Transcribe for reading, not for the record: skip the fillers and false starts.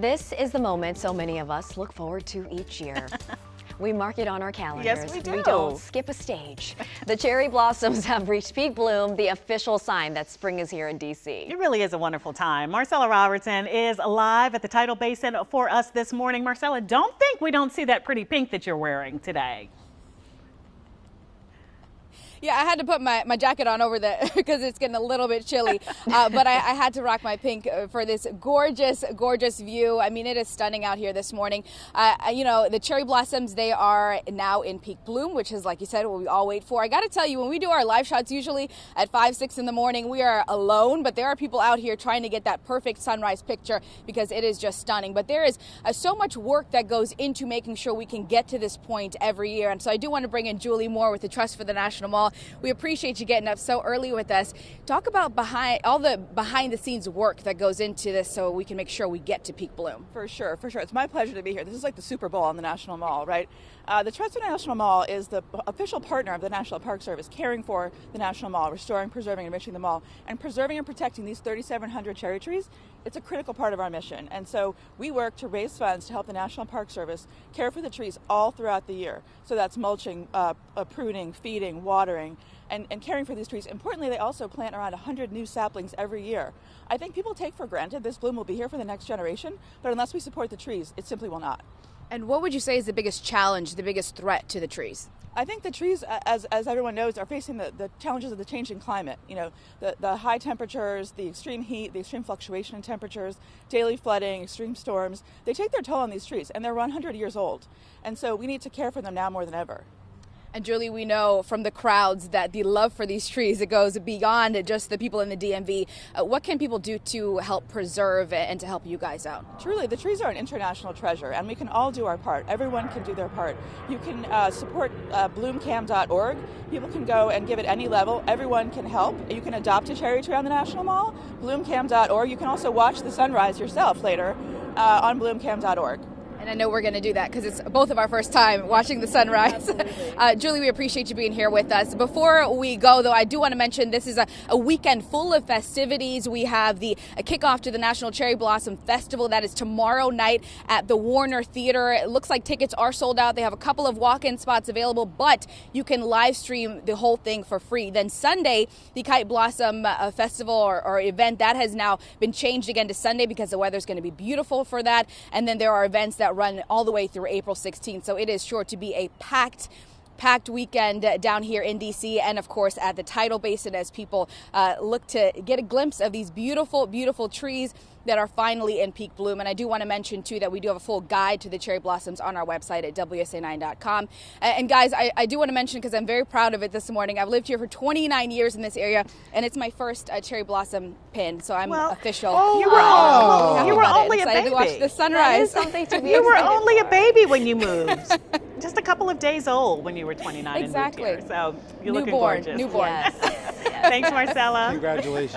This is the moment so many of us look forward to each year. We mark it on our calendars. Yes, we do. We don't skip a stage. The cherry blossoms have reached peak bloom, the official sign that spring is here in D.C. It really is a wonderful time. Marcella Robertson is live at the Tidal Basin for us this morning. Marcella, don't think we don't see that pretty pink that you're wearing today. Yeah, I had to put my jacket on over there because it's getting a little bit chilly. But I had to rock my pink for this gorgeous, gorgeous view. I mean, it is stunning out here this morning. You know, the cherry blossoms, they are now in peak bloom, which is, like you said, what we all wait for. I got to tell you, when we do our live shots, usually at 5, 6 in the morning, we are alone. But there are people out here trying to get that perfect sunrise picture because it is just stunning. But there is so much work that goes into making sure we can get to this point every year. And so I do want to bring in Julie Moore with the Trust for the National Mall. We appreciate you getting up so early with us. Talk about all the behind the scenes work that goes into this so we can make sure we get to peak bloom. For sure, for sure. It's my pleasure to be here. This is like the Super Bowl on the National Mall, right? The Trust for the National Mall is the official partner of the National Park Service, caring for the National Mall, restoring, preserving, and enriching the mall. And preserving and protecting these 3,700 cherry trees, it's a critical part of our mission. And so we work to raise funds to help the National Park Service care for the trees all throughout the year. So that's mulching, pruning, feeding, watering, and caring for these trees. Importantly, they also plant around 100 new saplings every year. I think people take for granted this bloom will be here for the next generation, but unless we support the trees, it simply will not. And what would you say is the biggest challenge, the biggest threat to the trees? I think the trees, as everyone knows, are facing the challenges of the changing climate. You know, the high temperatures, the extreme heat, the extreme fluctuation in temperatures, daily flooding, extreme storms. They take their toll on these trees, and they're 100 years old. And so we need to care for them now more than ever. And Julie, we know from the crowds that the love for these trees, it goes beyond just the people in the DMV. What can people do to help preserve and to help you guys out? Truly, the trees are an international treasure, and we can all do our part. Everyone can do their part. You can support bloomcam.org. People can go and give at any level. Everyone can help. You can adopt a cherry tree on the National Mall, bloomcam.org. You can also watch the sunrise yourself later on bloomcam.org. And I know we're going to do that because it's both of our first time watching the sunrise. Julie, we appreciate you being here with us. Before we go, though, I do want to mention this is a weekend full of festivities. We have a kickoff to the National Cherry Blossom Festival. That is tomorrow night at the Warner Theater. It looks like tickets are sold out. They have a couple of walk-in spots available, but you can live stream the whole thing for free. Then Sunday, the Kite Blossom Festival or event, that has now been changed again to Sunday because the weather's going to be beautiful for that. And then there are events that run all the way through April 16th. So it is sure to be a packed weekend down here in D.C. and, of course, at the Tidal Basin as people look to get a glimpse of these beautiful, beautiful trees that are finally in peak bloom. And I do want to mention, too, that we do have a full guide to the cherry blossoms on our website at WSA9.com. And guys, I do want to mention, because I'm very proud of it this morning, I've lived here for 29 years in this area, and it's my first cherry blossom pin, so I'm official. Oh, you were only a baby. To watch the sunrise. Something to be You were excited only for. a baby when you moved. Just a couple of days old when you were 29 Exactly. and moved here. So you're looking Newborn. gorgeous. Newborn. Yes. Thanks, Marcella. Congratulations.